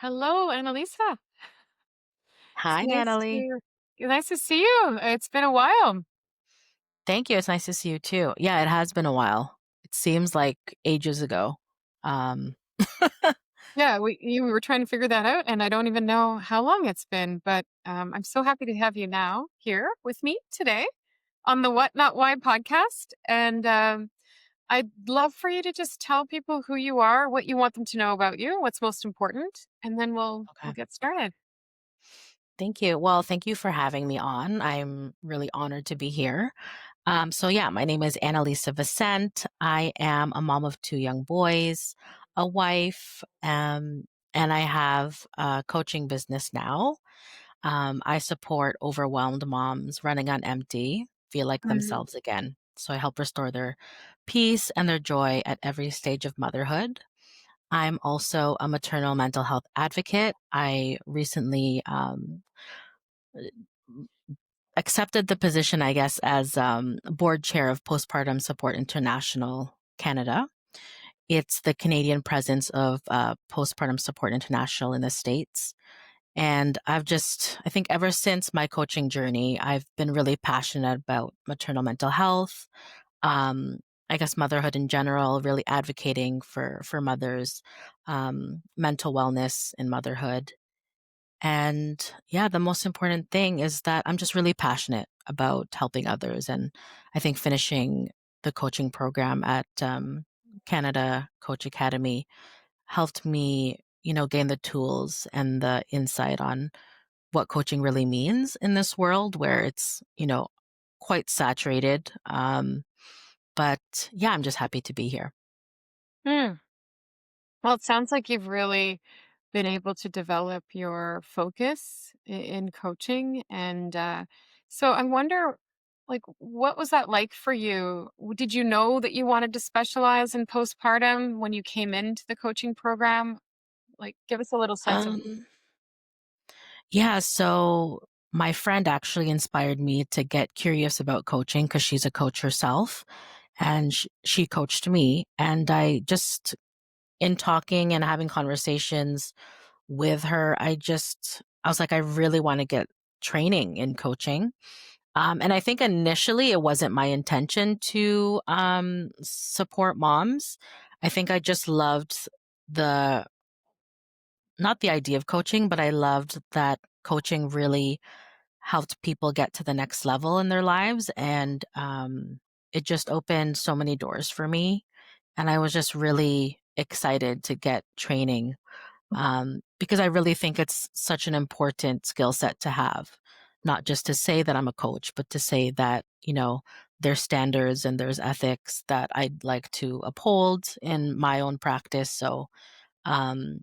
Hello, Annalisa. It's Hi, Natalie. nice to see you. It's been a while. Thank you. It's nice to see you too. Yeah, it has been a while. It seems like ages ago. Um, Yeah, you were trying to figure that out, and I don't even know how long it's been, but I'm so happy to have you now here with me today on the What Not Why podcast. And I'd love for you to just tell people who you are, what you want them to know about you, what's most important, and then we'll okay. get started. Thank you. Well, thank you for having me on. I'm really honored to be here. So my name is Annalisa Vicente. I am a mom of two young boys, a wife, and I have a coaching business now. I support overwhelmed moms running on empty, feel like Mhm. themselves again. So I help restore their peace and their joy at every stage of motherhood. I'm also a maternal mental health advocate. I recently accepted the position, I guess, as board chair of Postpartum Support International Canada. It's the Canadian presence of Postpartum Support International in the States. And I think ever since my coaching journey, I've been really passionate about maternal mental health, um, I guess motherhood in general, really advocating for mothers, mental wellness in motherhood. And yeah, the most important thing is that I'm just really passionate about helping others. And I think finishing the coaching program at Canada Coach Academy helped me, gain the tools and the insight on what coaching really means in this world where it's, quite saturated. But yeah, I'm just happy to be here. Hmm. Well, it sounds like you've really been able to develop your focus in coaching. And so I wonder, like, what was that like for you? Did you know that you wanted to specialize in postpartum when you came into the coaching program? Like, give us a little sense of. Um, yeah, so my friend actually inspired me to get curious about coaching because she's a coach herself and she coached me. And in talking and having conversations with her, I was like, I really want to get training in coaching. And I think initially it wasn't my intention to support moms. I think I just loved the, not the idea of coaching, but I loved that coaching really helped people get to the next level in their lives. And it just opened so many doors for me. And I was just really excited to get training because I really think it's such an important skill set to have, not just to say that I'm a coach, but to say that, there's standards and there's ethics that I'd like to uphold in my own practice. So, um,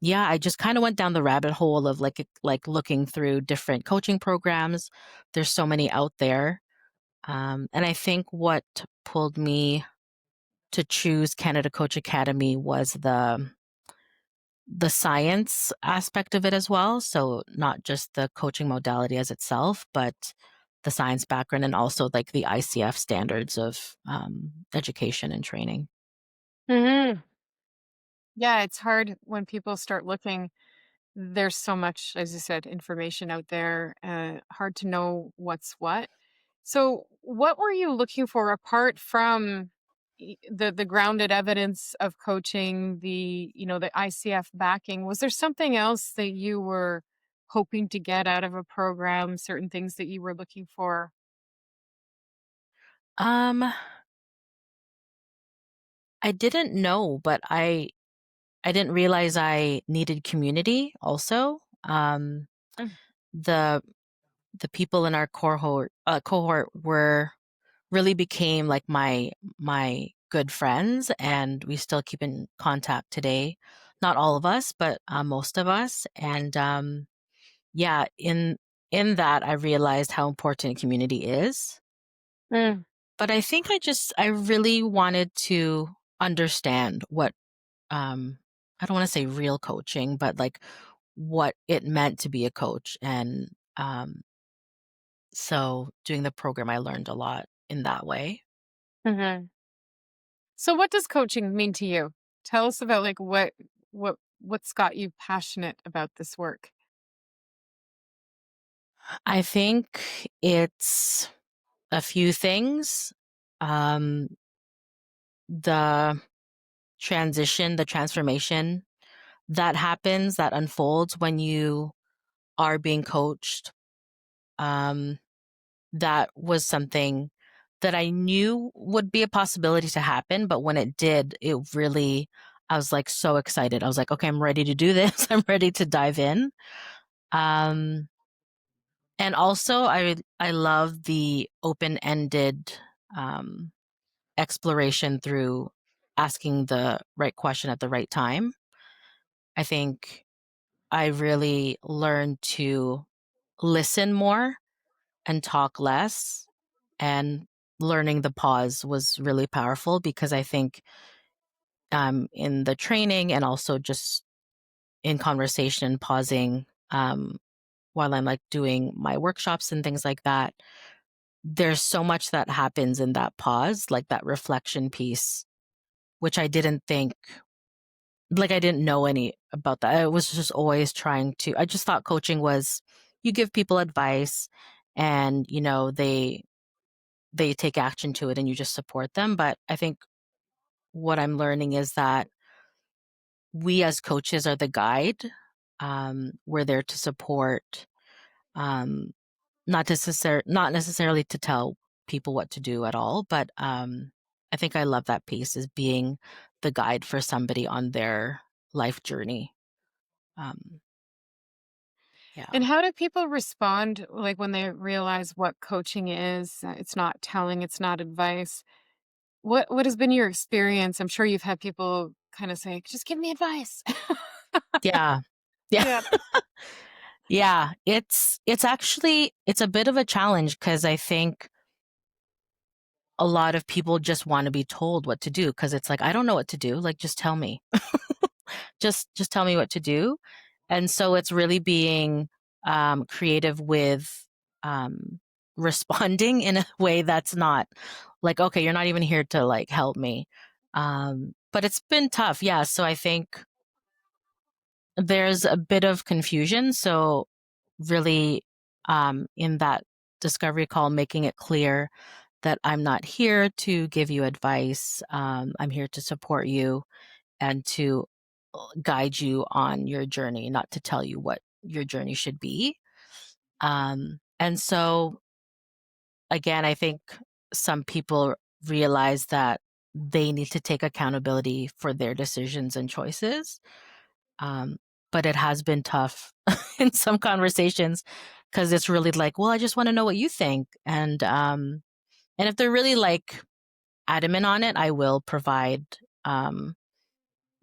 yeah, I just kind of went down the rabbit hole of like looking through different coaching programs. There's so many out there. And I think what pulled me to choose Canada Coach Academy was the science aspect of it as well. So not just the coaching modality as itself, but the science background and also like the ICF standards of education and training. Mhm. Yeah, it's hard when people start looking. There's so much, as you said, information out there. Hard to know what's what. So, what were you looking for apart from the grounded evidence of coaching, the ICF backing? Was there something else that you were hoping to get out of a program? Certain things that you were looking for? Um, I didn't know, but I didn't realize I needed community also. Mm. The the people in our cohort were really became like my good friends, and we still keep in contact today. Not all of us, but most of us. And yeah, in that I realized how important community is. Mm. But I think I really wanted to understand what I don't want to say real coaching, but like what it meant to be a coach. And so doing the program, I learned a lot in that way. Hmm. So, what does coaching mean to you? Tell us about like what What's got you passionate about this work? I think it's a few things. Um, the the transformation that happens, that unfolds when you are being coached. Um, that was something that I knew would be a possibility to happen, but when it did, I was like so excited. I was like, okay, I'm ready to do this. I'm ready to dive in. Um, and also I love the open-ended, um, exploration through asking the right question at the right time. I think I really learned to listen more and talk less, and learning the pause was really powerful because I think, in the training and also just in conversation, pausing, while I'm like doing my workshops and things like that, there's so much that happens in that pause, like that reflection piece, which I didn't think, like I didn't know any about that. I was just always trying to, I just thought coaching was you give people advice and, they take action to it and you just support them. But I think what I'm learning is that we as coaches are the guide. We're there to support, um, not necessarily to tell people what to do at all. But I think I love that piece is being the guide for somebody on their life journey. Um, yeah. And how do people respond, like, when they realize what coaching is? It's not telling, it's not advice. What has been your experience? I'm sure you've had people kind of say, "Just give me advice." Yeah. Yeah. Yeah. Yeah. It's a bit of a challenge because I think a lot of people just want to be told what to do because it's like, I don't know what to do. Like, just tell me. Just tell me what to do. And so it's really being creative with um, responding in a way that's not like, okay, you're not even here to like help me. But it's been tough. Yeah. So I think there's a bit of confusion. So really, in that discovery call, making it clear that I'm not here to give you advice. I'm here to support you and to guide you on your journey, not to tell you what your journey should be. And so, again, I think some people realize that they need to take accountability for their decisions and choices. Um, but it has been tough in some conversations because it's really like, well, I just want to know what you think. And if they're really like adamant on it, I will provide, um,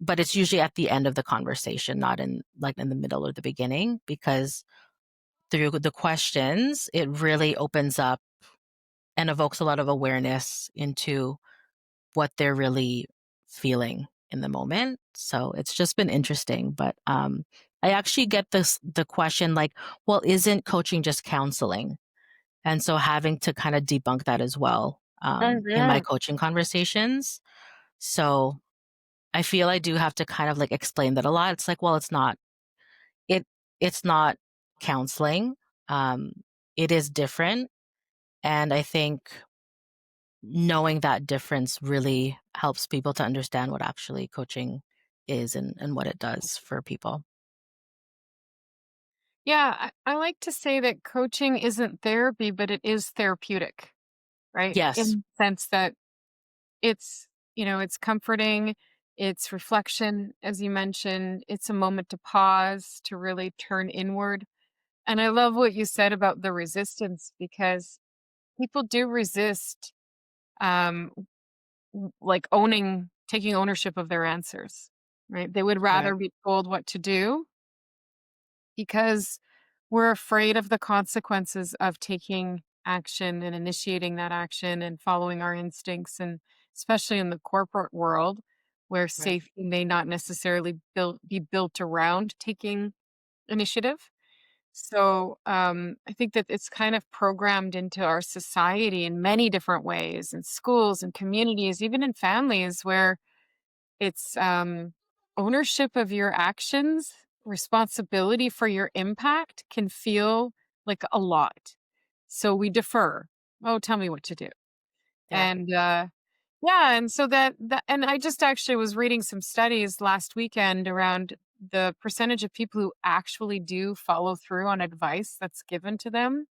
but it's usually at the end of the conversation, not in the middle or the beginning, because through the questions, it really opens up and evokes a lot of awareness into what they're really feeling in the moment. So it's just been interesting. But I actually get the question like, well, isn't coaching just counseling? And so having to kind of debunk that as well, in my Mhm. coaching conversations. So I feel I do have to kind of like explain that a lot. It's like, well, it it's not counseling. Um, it is different. And I think knowing that difference really helps people to understand what actually coaching is and what it does for people. Yeah, I like to say that coaching isn't therapy, but it is therapeutic, right? In Yes, the sense that it's comforting, it's reflection, as you mentioned, it's a moment to pause, to really turn inward. And I love what you said about the resistance because people do resist, um, like taking ownership of their answers, right? They would rather correct. be told what to do because we're afraid of the consequences of taking action and initiating that action and following our instincts. And especially in the corporate world where Right. safety may not necessarily be built around taking initiative. So I think that it's kind of programmed into our society in many different ways, in schools and communities, even in families, where it's ownership of your actions, responsibility for your impact can feel like a lot. So we defer. Oh, tell me what to do. Yeah. And yeah, and so that and I just actually was reading some studies last weekend around the percentage of people who actually do follow through on advice that's given to them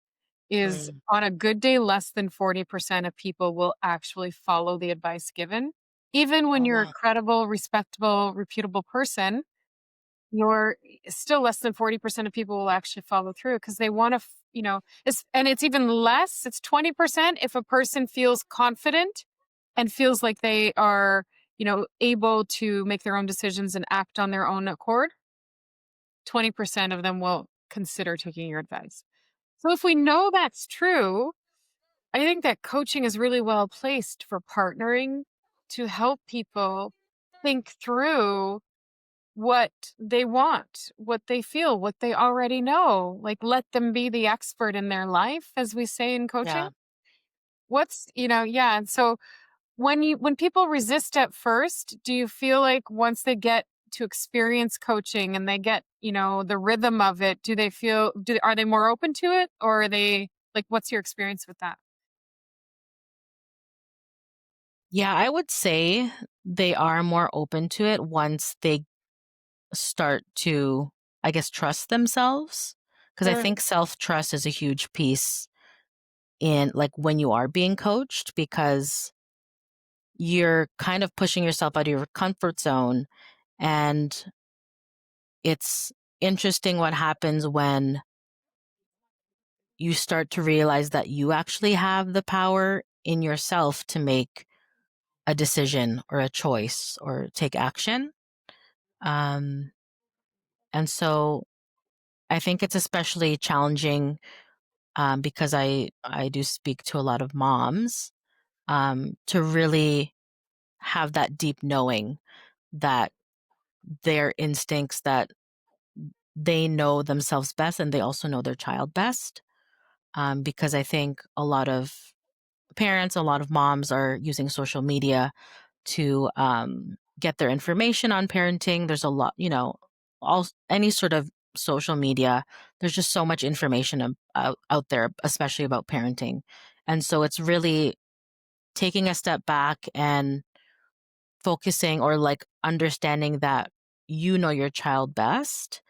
is Mm. on a good day less than 40% of people will actually follow the advice given. Even when Oh, you're a wow. credible, respectable, reputable person, you're still less than 40% of people will actually follow through because they want to, and it's even less. It's 20% if a person feels confident and feels like they are, able to make their own decisions and act on their own accord. 20% of them will consider taking your advice. So if we know that's true, I think that coaching is really well placed for partnering to help people think through what they want, what they feel, what they already know. Like, let them be the expert in their life, as we say in coaching. Yeah. Yeah. And so when people resist at first, do you feel like once they get to experience coaching and they get, the rhythm of it, are they more open to it, or are they like, what's your experience with that? Yeah, I would say they are more open to it once they start to, I guess, trust themselves. Because I Sure. think self trust is a huge piece in like when you are being coached, because you're kind of pushing yourself out of your comfort zone. And it's interesting what happens when you start to realize that you actually have the power in yourself to make a decision or a choice or take action. Um, and so I think it's especially challenging, because I do speak to a lot of moms, to really have that deep knowing that their instincts, that they know themselves best and they also know their child best. Because I think a lot of parents, a lot of moms are using social media to get their information on parenting. There's a lot, all any sort of social media. There's just so much information out there, especially about parenting, and so it's really taking a step back and focusing or like understanding that you know your child best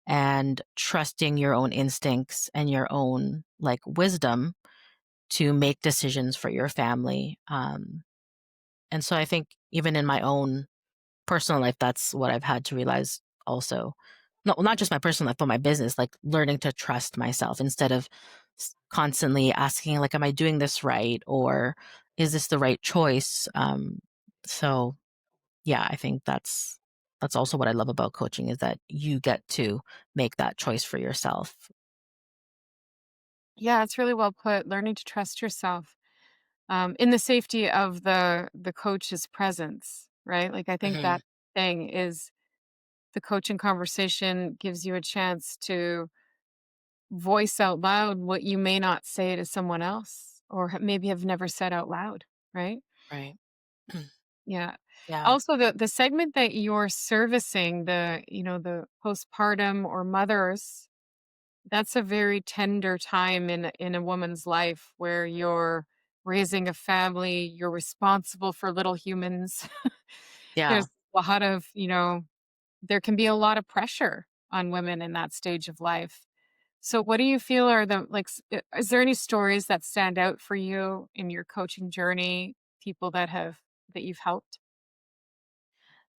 and trusting your own instincts and your own like wisdom to make decisions for your family. And so I think even in my own personal life, that's what I've had to realize also. Not just my personal life, but my business, like learning to trust myself instead of constantly asking, like, am I doing this right? Or is this the right choice? So yeah, I think that's also what I love about coaching is that you get to make that choice for yourself. Yeah, it's really well put. Learning to trust yourself, in the safety of the coach's presence, right? Like, I think Hmm. that thing is the coaching conversation gives you a chance to voice out loud what you may not say to someone else or maybe have never said out loud, right? Right. Yeah. Yeah. Also, the segment that you're servicing, the postpartum or mothers, that's a very tender time in a woman's life where you're raising a family, you're responsible for little humans. Yeah. There's a lot of, there can be a lot of pressure on women in that stage of life. So what do you feel are is there any stories that stand out for you in your coaching journey, people that you've helped?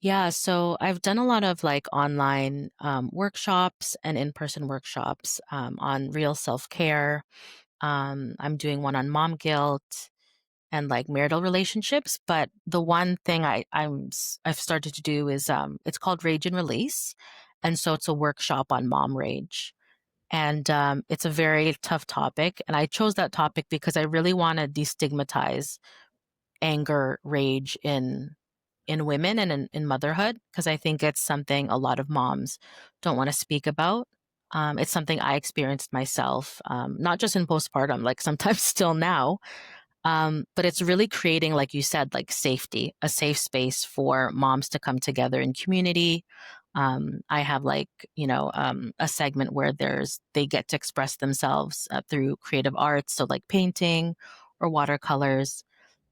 Yeah, so I've done a lot of like online workshops and in-person workshops on real self-care. I'm doing one on mom guilt and like marital relationships. But the one thing I've started to do is it's called Rage and Release, and so it's a workshop on mom rage, and it's a very tough topic. And I chose that topic because I really want to destigmatize anger, rage in women and in motherhood, because I think it's something a lot of moms don't want to speak about. It's something I experienced myself, not just in postpartum, like sometimes still now. But it's really creating, like you said, like safety, a safe space for moms to come together in community. I have like, a segment where they get to express themselves through creative arts. So like painting or watercolors.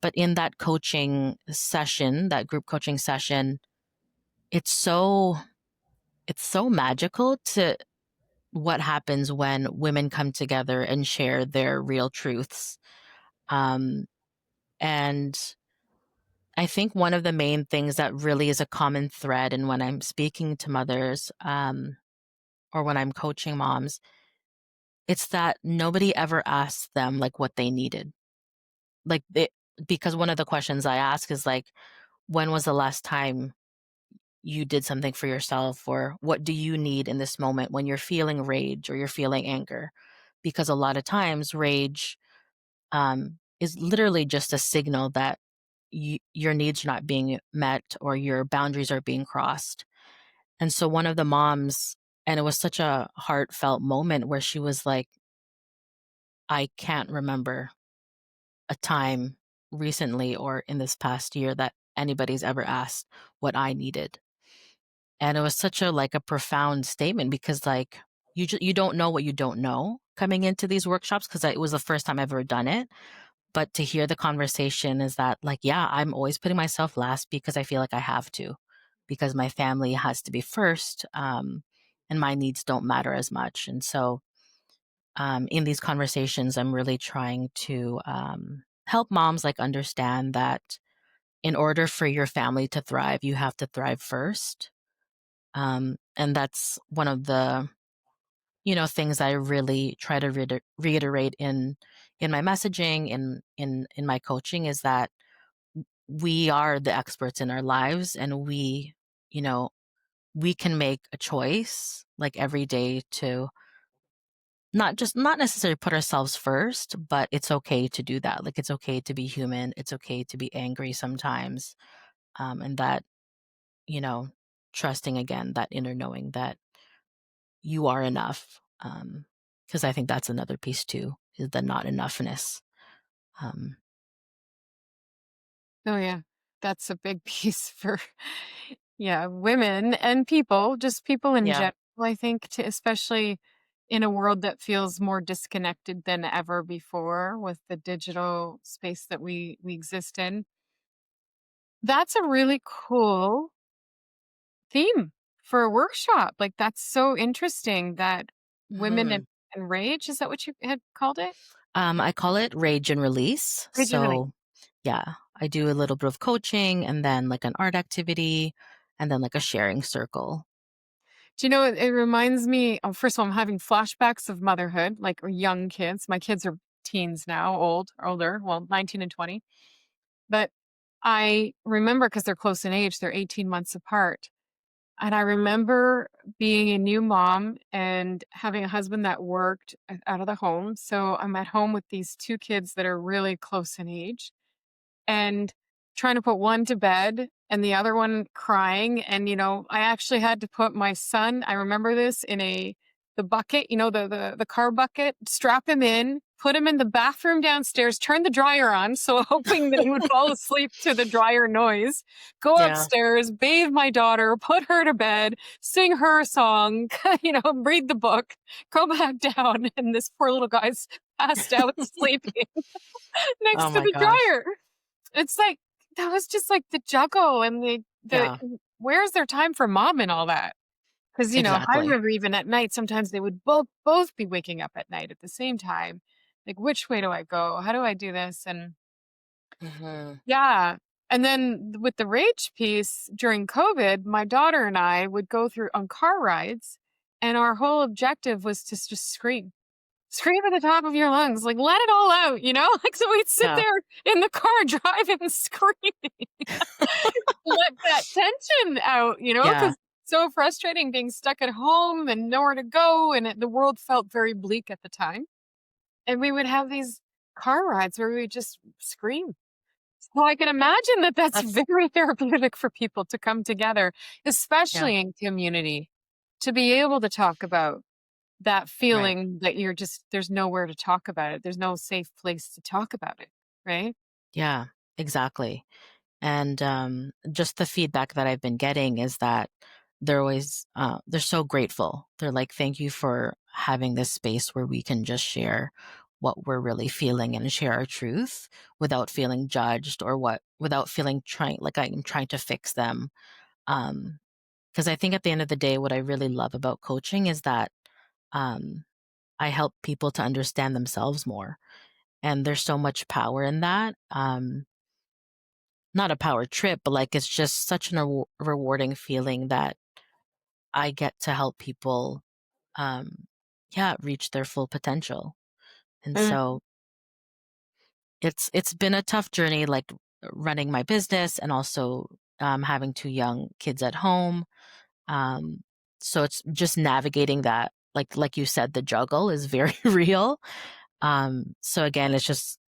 But in that coaching session, that group coaching session, it's so, it's so magical to what happens when women come together and share their real truths. Um, and I think one of the main things that really is a common thread, and when I'm speaking to mothers, or when I'm coaching moms, it's that nobody ever asks them like what they needed. Like because one of the questions I ask is like, when was the last time you did something for yourself, or what do you need in this moment when you're feeling rage or you're feeling anger? Because a lot of times rage is literally just a signal that your needs are not being met or your boundaries are being crossed. And so one of the moms, and it was such a heartfelt moment where she was like, I can't remember a time recently or in this past year that anybody's ever asked what I needed. And it was such a like a profound statement because like you don't know what you don't know coming into these workshops because it was the first time I've ever done it. But to hear the conversation is that like, yeah, I'm always putting myself last because I feel like I have to, because my family has to be first, and my needs don't matter as much. And so, in these conversations, I'm really trying to help moms like understand that in order for your family to thrive, you have to thrive first. And that's one of the things I really try to reiterate in my messaging, in my coaching, is that we are the experts in our lives, and you know, we can make a choice like every day to not necessarily put ourselves first, but it's okay to do that. Like it's okay to be human. It's okay to be angry sometimes. And that, you know, trusting again that inner knowing that you are enough. Because I think that's another piece too, is the not enoughness. Um, Oh, yeah. That's a big piece for, yeah, women and people, just people in yeah. general, I think, to especially in a world that feels more disconnected than ever before with the digital space that we exist in. That's a really cool theme for a workshop. Like, that's so interesting that women hmm and rage, is that what you had called it? I call it rage and release. Rage and release. So, yeah, I do a little bit of coaching and then like an art activity and then like a sharing circle. Do you know, it reminds me of, first of all, I'm having flashbacks of motherhood, like, or young kids. My kids are teens now, older, well, 19 and 20. But I remember because they're close in age, they're 18 months apart. And I remember being a new mom and having a husband that worked out of the home. So I'm at home with these two kids that are really close in age, and trying to put one to bed and the other one crying. And, I actually had to put my son, I remember this, in the bucket, the car bucket, strap him in, put him in the bathroom downstairs, turn the dryer on, so hoping that he would fall asleep to the dryer noise, go Yeah. upstairs, bathe my daughter, put her to bed, sing her a song, read the book, go back down, and this poor little guy's passed out sleeping Oh next to my the gosh. dryer. It's like, that was just like the juggle and the Yeah, where's their time for mom and all that? Because, I exactly. remember even at night, sometimes they would both be waking up at night at the same time. Like, which way do I go? How do I do this? And hmm yeah. And then with the rage piece during COVID, my daughter and I would go through on car rides, and our whole objective was to just scream. Scream at the top of your lungs, like, let it all out, you know? Like, so we'd sit Yeah. there in the car driving, screaming, let that tension out, Yeah. because so frustrating being stuck at home and nowhere to go, and the world felt very bleak at the time. And we would have these car rides where we would just scream. So I can imagine that that's That's very therapeutic for people to come together, yeah, especially in community, to be able to talk about that right. feeling that there's nowhere to talk about it. There's no safe place to talk about it. right? Yeah, exactly. And just the feedback that I've been getting is that they're so grateful. They're like, thank you for having this space where we can just share what we're really feeling and share our truth without feeling judged or without feeling trying like I'm trying to fix them. Um, because I think at the end of the day, what I really love about coaching is that um, I help people to understand themselves more, and there's so much power in that. Not a power trip, but like it's just such an rewarding feeling that I get to help people, um, yeah, reach their full potential. And Mm. so it's been a tough journey, like running my business and also having two young kids at home. Um, so it's just navigating that, like you said, the juggle is very real. So again, it's just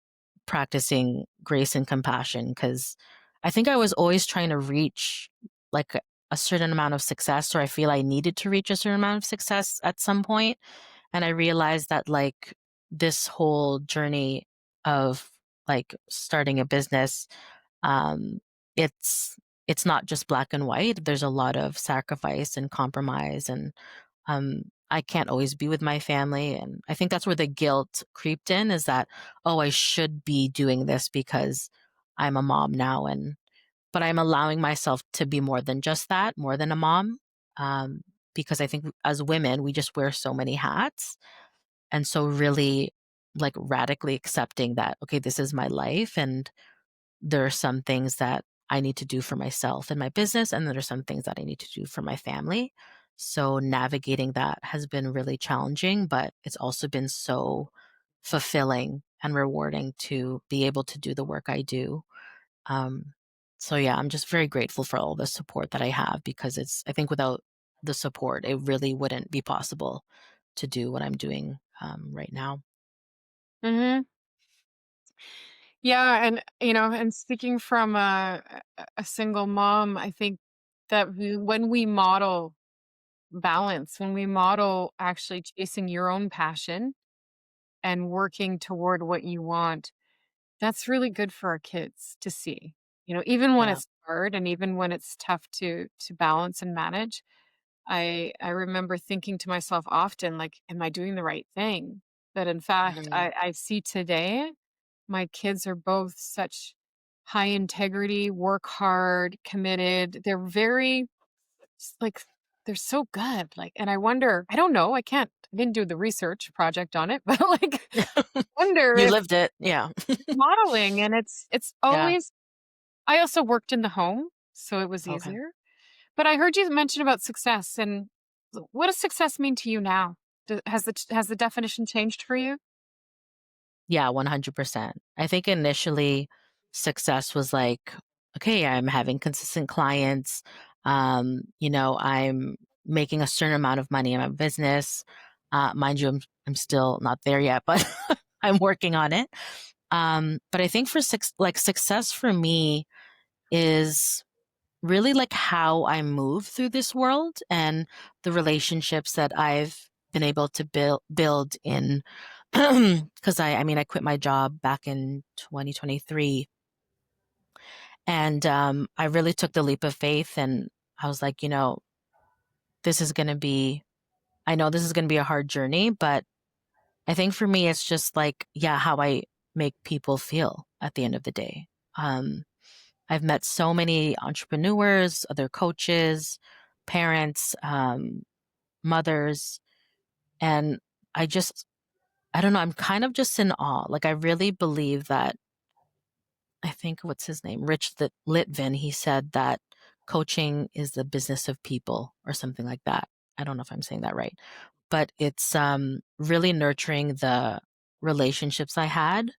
practicing grace and compassion because I think I was always trying to reach like a certain amount of success, or I feel I needed to reach a certain amount of success at some point. And I realized that like this whole journey of like starting a business, um, it's it's not just black and white. There's a lot of sacrifice and compromise, and I can't always be with my family. And I think that's where the guilt creeped in is that, oh, I should be doing this because I'm a mom now. But I'm allowing myself to be more than just that, more than a mom. Um, because I think as women, we just wear so many hats. And so, really, like radically accepting that, okay, this is my life. And there are some things that I need to do for myself and my business, and there are some things that I need to do for my family. So navigating that has been really challenging, but it's also been so fulfilling and rewarding to be able to do the work I do. Um, so yeah, I'm just very grateful for all the support that I have because I think without the support, it really wouldn't be possible to do what I'm doing right now. Mhm. Yeah, and, and speaking from a single mom, I think that when we model balance, when we model actually chasing your own passion and working toward what you want, that's really good for our kids to see. Even when Yeah. it's hard and even when it's tough to balance and manage, I remember thinking to myself often, like, am I doing the right thing? That in fact, Mhm. I see today my kids are both such high integrity, work hard, committed. They're very like they're so good. Like, and I wonder, I don't know, I didn't do the research project on it, but like wonder You if lived it. Yeah. modeling and it's Yeah. always I also worked in the home, so it was Okay. easier. But I heard you mention about success and what does success mean to you now? Has the definition changed for you? Yeah, 100%. I think initially success was like, okay, I'm having consistent clients. I'm making a certain amount of money in my business. Mind you, I'm still not there yet, but I'm working on it. But I think like success for me is really like how I move through this world and the relationships that I've been able to build in because I quit my job back in 2023 and I really took the leap of faith and I was like, this is going to be I know this is going to be a hard journey, but I think for me it's just like yeah, how I make people feel at the end of the day. Um I've met so many entrepreneurs, other coaches, parents, mothers, and I just, I don't know, I'm kind of just in awe. Like, I really believe that, I think, what's his name? Litvin, he said that coaching is the business of people or something like that. I don't know if I'm saying that right, but it's really nurturing the relationships I had.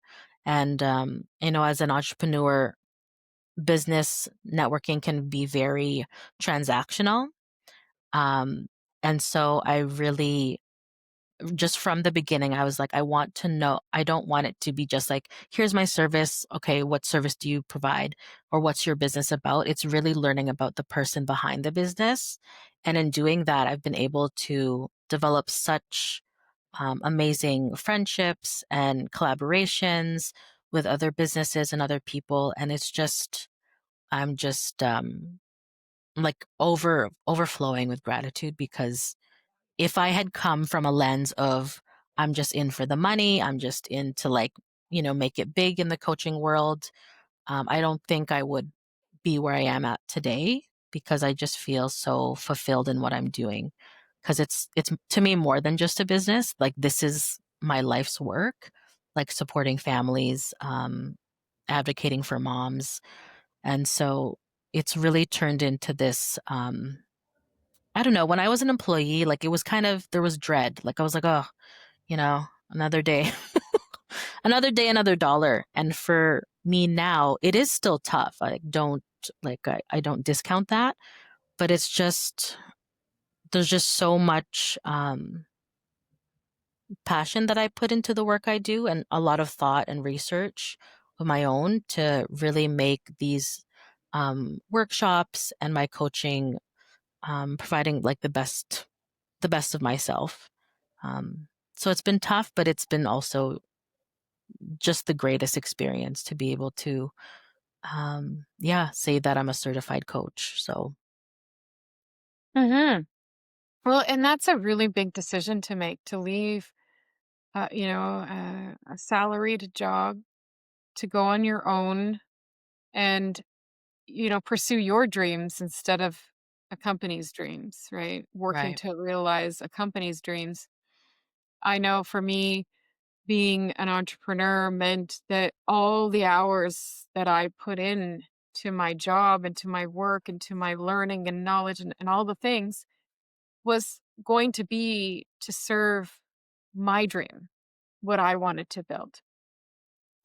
And, as an entrepreneur, business networking can be very transactional. Um, and so I really, just from the beginning, I was like, I want to know, I don't want it to be just like, here's my service. Okay, what service do you provide? Or what's your business about? It's really learning about the person behind the business. And in doing that, I've been able to develop such amazing friendships and collaborations with other businesses and other people, and it's just I'm just like overflowing with gratitude because if I had come from a lens of I'm just in for the money, I'm just in to like, make it big in the coaching world, I don't think I would be where I am at today because I just feel so fulfilled in what I'm doing. Because it's to me more than just a business. Like this is my life's work, like supporting families, advocating for moms, and so it's really turned into this. I don't know. When I was an employee, like it was kind of there was dread. Like I was like, oh, another day, another day, another dollar. And for me now, it is still tough. I don't discount that, but it's just there's just so much passion that I put into the work I do, and a lot of thought and research of my own to really make these workshops and my coaching providing like the best of myself. So it's been tough, but it's been also just the greatest experience to be able to, yeah, say that I'm a certified coach. So, Hmm. Well, and that's a really big decision to make, to leave, a salaried job to go on your own and, pursue your dreams instead of a company's dreams, right? Working right. to realize a company's dreams. I know for me, being an entrepreneur meant that all the hours that I put in to my job and to my work and to my learning and knowledge and all the things was going to be to serve my dream, what I wanted to build.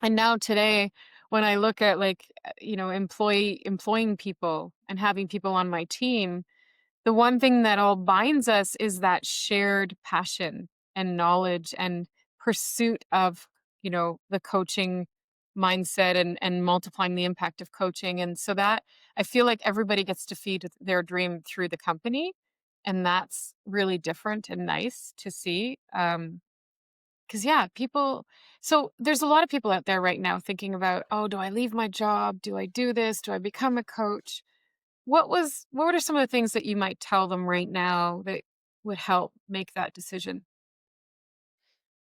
And now today, when I look at like, employing people and having people on my team, the one thing that all binds us is that shared passion and knowledge and pursuit of, the coaching mindset and multiplying the impact of coaching. And so that I feel like everybody gets to feed their dream through the company. And that's really different and nice to see. Cause yeah, people, so there's a lot of people out there right now thinking about, oh, do I leave my job? Do I do this? Do I become a coach? What are some of the things that you might tell them right now that would help make that decision?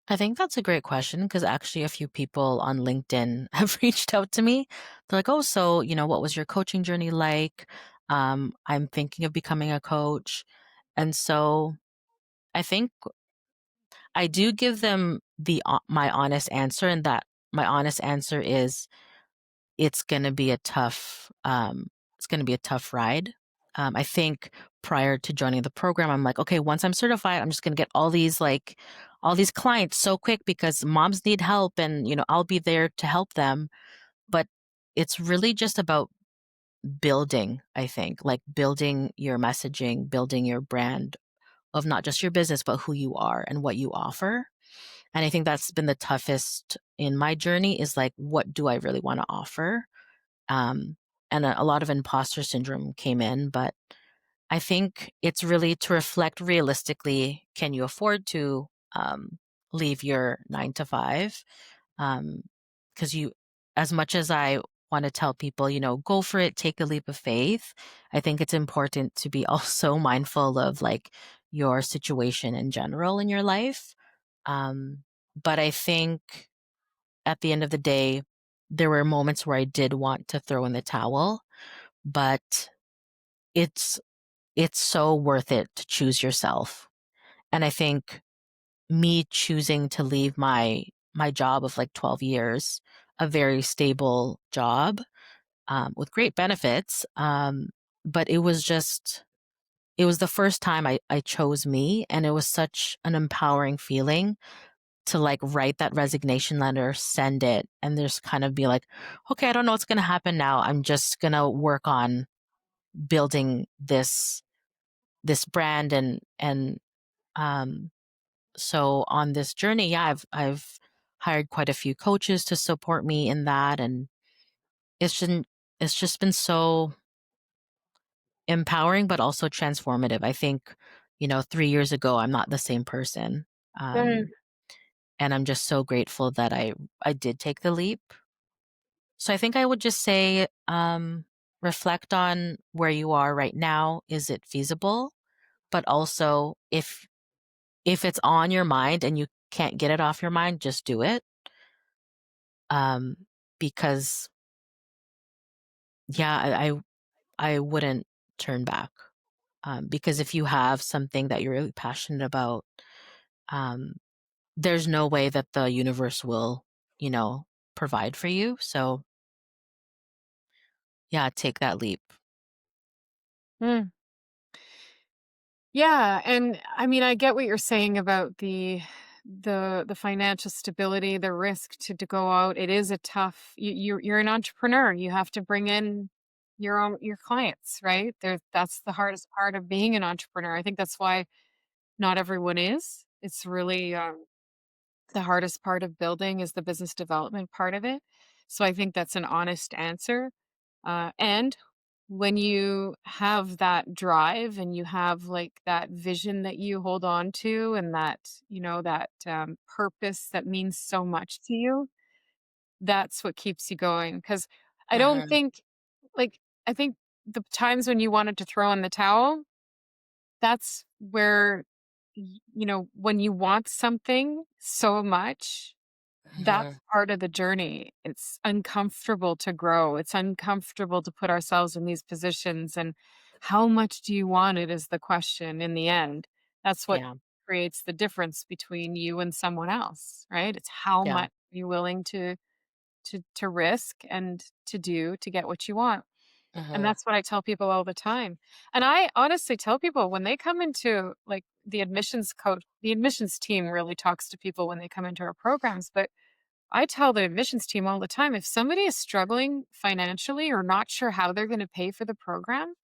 I think that's a great question because actually a few people on LinkedIn have reached out to me. They're like, oh, so, what was your coaching journey like? I'm thinking of becoming a coach. And so I think I do give them my honest answer, and that my honest answer is it's going to be a tough ride. I think prior to joining the program, I'm like, okay, once I'm certified, I'm just going to get all these clients so quick because moms need help and, I'll be there to help them. But it's really just about building, I think, like building your messaging, building your brand of not just your business, but who you are and what you offer. And I think that's been the toughest in my journey is like, what do I really want to offer? Um, and a lot of imposter syndrome came in, but I think it's really to reflect realistically, can you afford to leave your 9 to 5? Um, because as much as I want to tell people, go for it, take a leap of faith, I think it's important to be also mindful of like your situation in general in your life. Um, but I think at the end of the day, there were moments where I did want to throw in the towel, but it's it's so worth it to choose yourself. And I think me choosing to leave my job of like 12 years, a very stable job, with great benefits, but it was the first time I chose me, and it was such an empowering feeling to like write that resignation letter, send it, and just kind of be like, okay, I don't know what's going to happen now. I'm just going to work on building this brand and um so on this journey, yeah, I've hired quite a few coaches to support me in that, and it's just it's just been so empowering but also transformative. I think, 3 years ago I'm not the same person. Mm. And I'm just so grateful that I did take the leap. So I think I would just say, reflect on where you are right now. Is it feasible? But also, if it's on your mind and you can't get it off your mind, just do it. Um, because yeah, I wouldn't turn back. Because if you have something that you're really passionate about, um, there's no way that the universe will, you know, provide for you. So yeah, take that leap. Mm. Yeah, and I mean, I get what you're saying about the financial stability, the risk to go out. It is a tough. You're an entrepreneur. You have to bring in your clients, right? That's the hardest part of being an entrepreneur. I think that's why not everyone is. It's really the hardest part of building is the business development part of it. So I think that's an honest answer. And when you have that drive and you have like that vision that you hold on to and that, that purpose that means so much to you, that's what keeps you going. Because I don't Mhm, think, like, I think the times when you wanted to throw in the towel, that's where, when you want something so much, mhm, that's part of the journey. It's uncomfortable to grow. It's uncomfortable to put ourselves in these positions. And how much do you want it is the question in the end. That's what yeah, creates the difference between you and someone else, right? It's how yeah, much you're willing to risk and to do to get what you want. And mhm, that's what I tell people all the time. And I honestly tell people when they come into like the admissions team really talks to people when they come into our programs, but I tell the admissions team all the time, if somebody is struggling financially or not sure how they're going to pay for the program,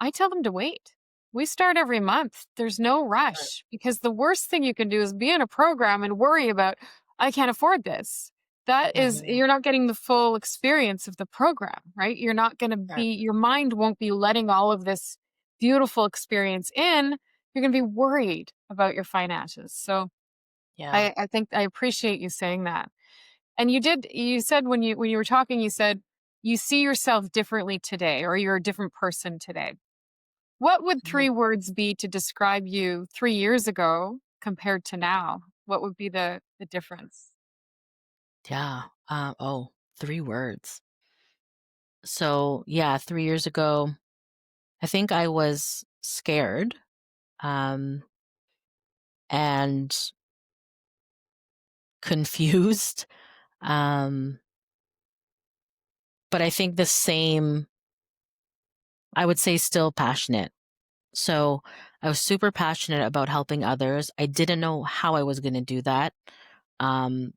I tell them to wait. We start every month. There's no right, rush because the worst thing you can do is be in a program and worry about, I can't afford this. That is, mhm, you're not getting the full experience of the program, right? You're not going to right, your mind won't be letting all of this beautiful experience in. You're going to be worried about your finances. So yeah, I think I appreciate you saying that. And you said when you were talking, you said you see yourself differently today or you're a different person today. What would mhm, 3 words be to describe you 3 years ago compared to now? What would be the difference? yeah. Oh, 3 words. So, yeah, 3 years ago, I think I was scared, um, and confused, um, but I think the same I would say still passionate. So, I was super passionate about helping others. I didn't know how I was gonna do that, um,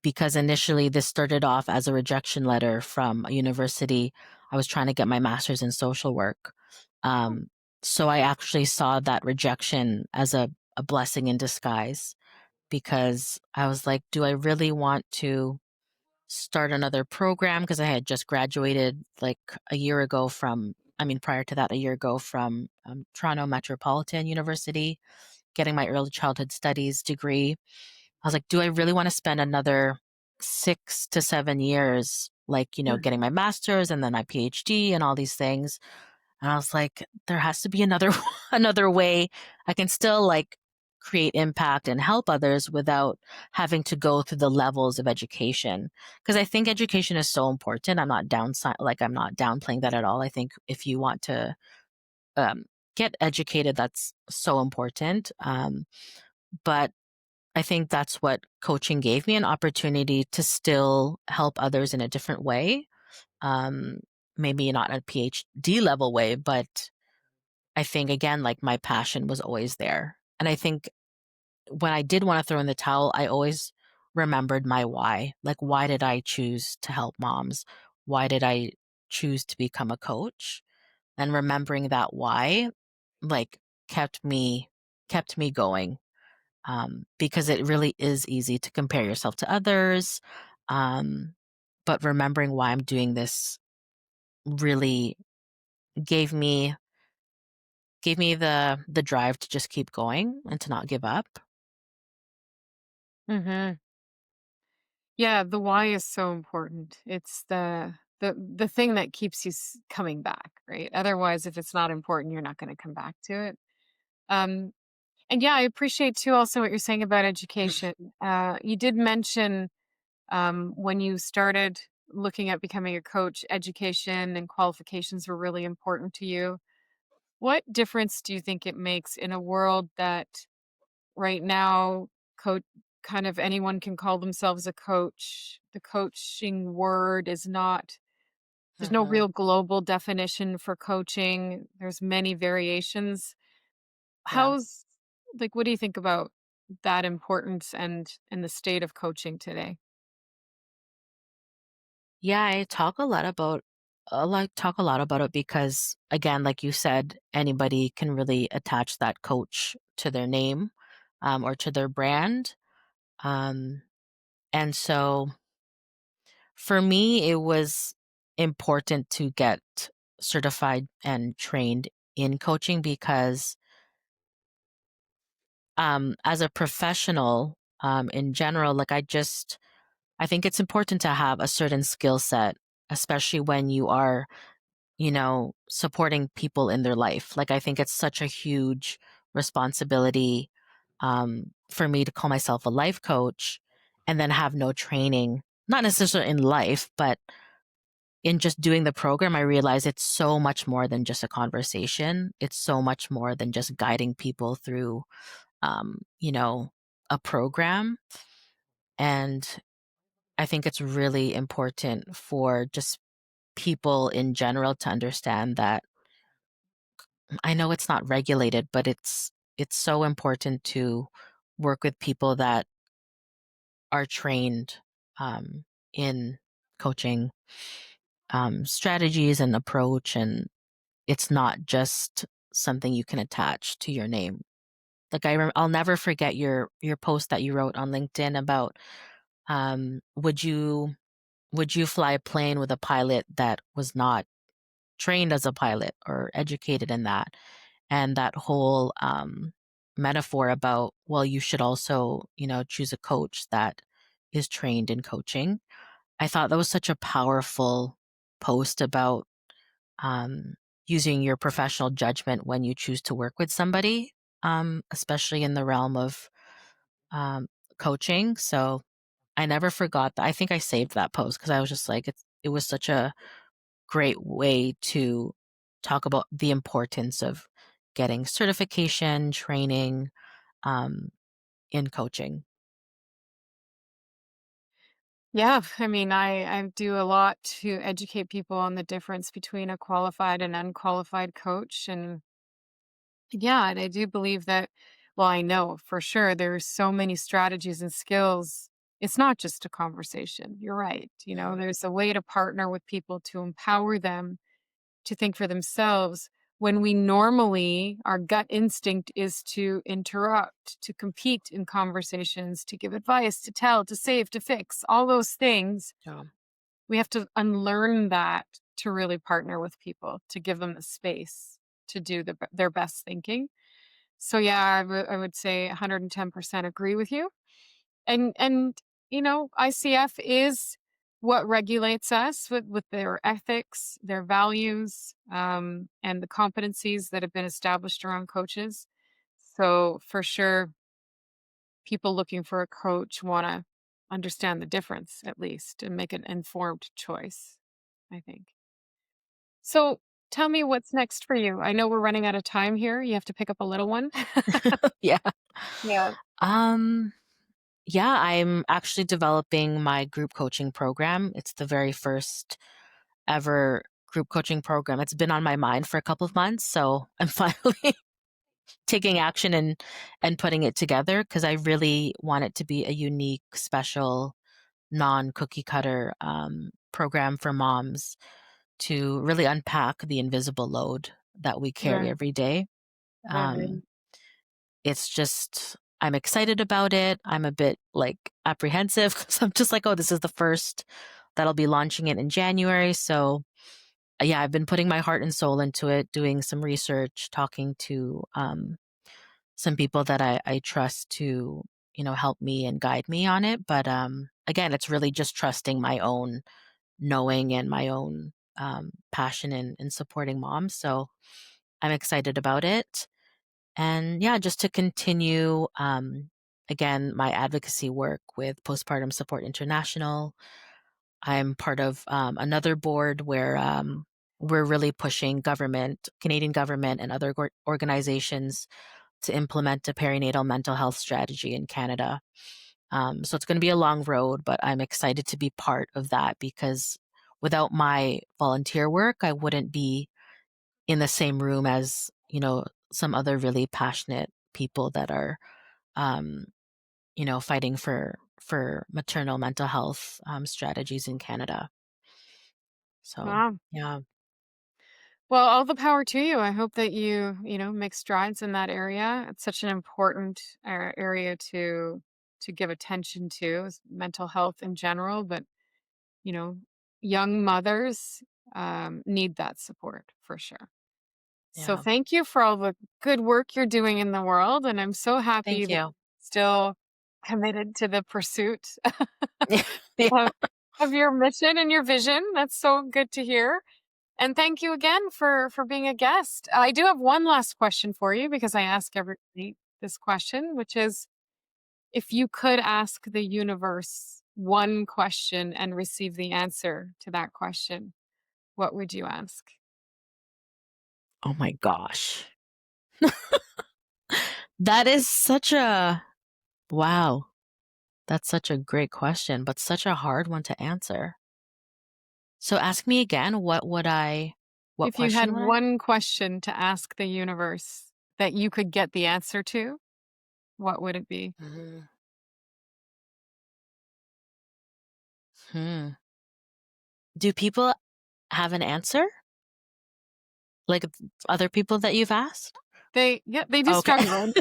because initially this started off as a rejection letter from a university. I was trying to get my master's in social work. Um, so I actually saw that rejection as a blessing in disguise because I was like, do I really want to start another program? Because I had just graduated like a year ago from, I mean, prior to that, a year ago from Toronto Metropolitan University, getting my early childhood studies degree. I was like, do I really want to spend another 6 to 7 years, like, Mm. getting my master's and then my PhD and all these things? And I was like, there has to be another another way I can still like create impact and help others without having to go through the levels of education. Because I think education is so important. I'm not downplaying that at all. I think if you want to um, get educated, that's so important. But I think that's what coaching gave me, an opportunity to still help others in a different way. Um, Maybe not a PhD level way, but I think again, like my passion was always there. And I think when I did want to throw in the towel, I always remembered my why. Like, why did I choose to help moms? Why did I choose to become a coach? And remembering that why, like, kept me kept me going. Because it really is easy to compare yourself to others. Um, but remembering why I'm doing this really gave me the drive to just keep going and to not give up. Mhm. Yeah, the why is so important. It's the thing that keeps you coming back, right? Otherwise, if it's not important, you're not going to come back to it. Um, and yeah, I appreciate too also what you're saying about education. You did mention when you started looking at becoming a coach, education and qualifications were really important to you. What difference do you think it makes in a world that right now coach kind of anyone can call themselves a coach? The coaching word is not there's no Hmm. real global definition for coaching. There's many variations. Yeah. How's like what do you think about that importance and the state of coaching today? Yeah, I talk a lot about it because again, like you said, anybody can really attach that coach to their name, or to their brand. Um, and so for me, it was important to get certified and trained in coaching because, as a professional, in general, like I think it's important to have a certain skill set, especially when you are, supporting people in their life. Like, I think it's such a huge responsibility, for me to call myself a life coach and then have no training, not necessarily in life, but in just doing the program. I realize it's so much more than just a conversation. It's so much more than just guiding people through, um, you know, a program. And I think it's really important for just people in general to understand that. I know it's not regulated, but it's so important to work with people that are trained, in coaching, strategies and approach, and it's not just something you can attach to your name. Like I'll never forget your post that you wrote on LinkedIn about, would you fly a plane with a pilot that was not trained as a pilot or educated in that? And that whole, metaphor about, well, you should also, choose a coach that is trained in coaching. I thought that was such a powerful post about, um, using your professional judgment when you choose to work with somebody, especially in the realm of, um, coaching. So I never forgot that. I think I saved that post because I was just like, it was such a great way to talk about the importance of getting certification, training, um, in coaching. Yeah, I mean, I do a lot to educate people on the difference between a qualified and unqualified coach. And yeah, and I do believe that, well, I know for sure there's so many strategies and skills. It's not just a conversation. You're right. Mhm. There's a way to partner with people to empower them to think for themselves when we normally, our gut instinct is to interrupt, to compete in conversations, to give advice, to tell, to save, to fix, all those things. Yeah. We have to unlearn that to really partner with people, to give them the space to do their best thinking. So yeah, I would say 110% agree with you. And ICF is what regulates us with their ethics, their values, and the competencies that have been established around coaches. So for sure, people looking for a coach want to understand the difference at least and make an informed choice, I think. So tell me what's next for you. I know we're running out of time here. You have to pick up a little one. Yeah. Yeah. Um, yeah, I'm actually developing my group coaching program. It's the very first ever group coaching program. It's been on my mind for a couple of months, so I'm finally taking action and putting it together because I really want it to be a unique, special, non cookie cutter, program for moms to really unpack the invisible load that we carry Right. every day. Right. Um, it's just, I'm excited about it. I'm a bit like apprehensive because I'm just like, oh, this is the first that I'll be launching it in January. So, yeah, I've been putting my heart and soul into it, doing some research, talking to, some people that I trust to, help me and guide me on it. But, again, it's really just trusting my own knowing and my own passion in supporting moms. So I'm excited about it. And yeah, just to continue, again, my advocacy work with Postpartum Support International. I'm part of another board where we're really pushing government, Canadian government, and other organizations to implement a perinatal mental health strategy in Canada. So it's going to be a long road, but I'm excited to be part of that because without my volunteer work, I wouldn't be in the same room as, some other really passionate people that are, um, fighting for maternal mental health strategies in Canada. So, Wow. yeah, Well, all the power to you. I hope that you make strides in that area. It's such an important area to give attention to is mental health in general, but you know, young mothers need that support for sure. So yeah. thank you for all the good work you're doing in the world, and I'm so happy Thank that you. you're still committed to the pursuit Yeah. of, of your mission and your vision. That's so good to hear. And thank you again for being a guest. I do have one last question for you because I ask everybody this question, which is if you could ask the universe one question and receive the answer to that question, what would you ask? Oh my gosh. That is such a wow. That's such a great question, but such a hard one to answer. So ask me again, what If you had question would I? one question to ask the universe that you could get the answer to, what would it be? Mhm. Hmm. Do people have an answer? Like other people that you've asked? They do Okay. struggle.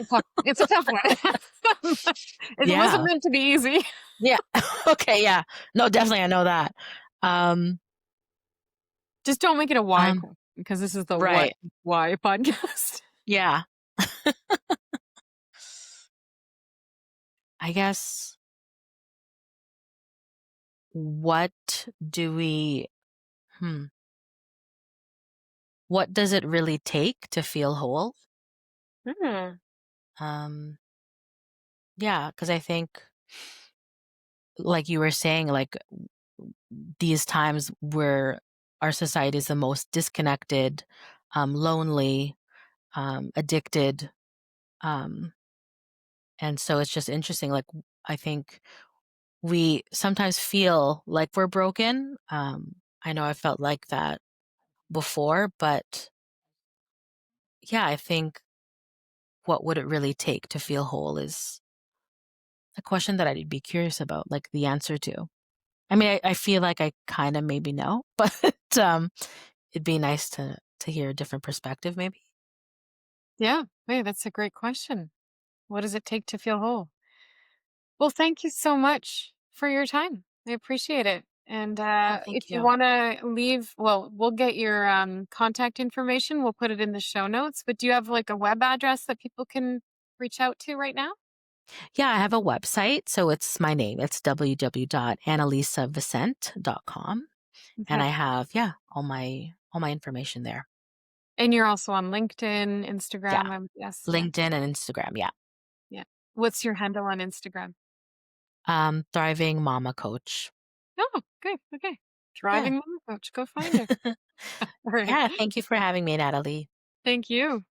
It's a tough one. It wasn't Yeah. meant to be easy. Yeah. Okay, yeah. No, definitely I know that. Um, Just don't make it a why um, question because this is the what right. why podcast. Yeah. I guess what do we hmm, what does it really take to feel whole? Hmm. Um, yeah, because I think like you were saying, like these times where our society is the most disconnected, lonely, addicted, um, and so it's just interesting. Like I think we sometimes feel like we're broken. I know I felt like that before, but yeah, I think what would it really take to feel whole is a question that I'd be curious about, like the answer to. I mean, I feel like I kind of maybe know, but it'd be nice to hear a different perspective, maybe. Yeah. Hey, that's a great question. What does it take to feel whole? Well, thank you so much for your time. I appreciate it. And Oh, if thank you you. want to leave, well, we'll get your contact information. We'll put it in the show notes. But do you have like a web address that people can reach out to right now? Yeah, I have a website, so it's my name. It's www.annalisavicente.com, and Okay. I have all my information there. And you're also on LinkedIn, Yeah, Instagram. Yes. Yeah. LinkedIn and Instagram. Yeah, Yeah. What's your handle on Instagram? thriving mama coach. Oh, okay. Okay. Yeah. Driving mom coach. Go find her. All right. Yeah, thank you for having me, Natalie. Thank you.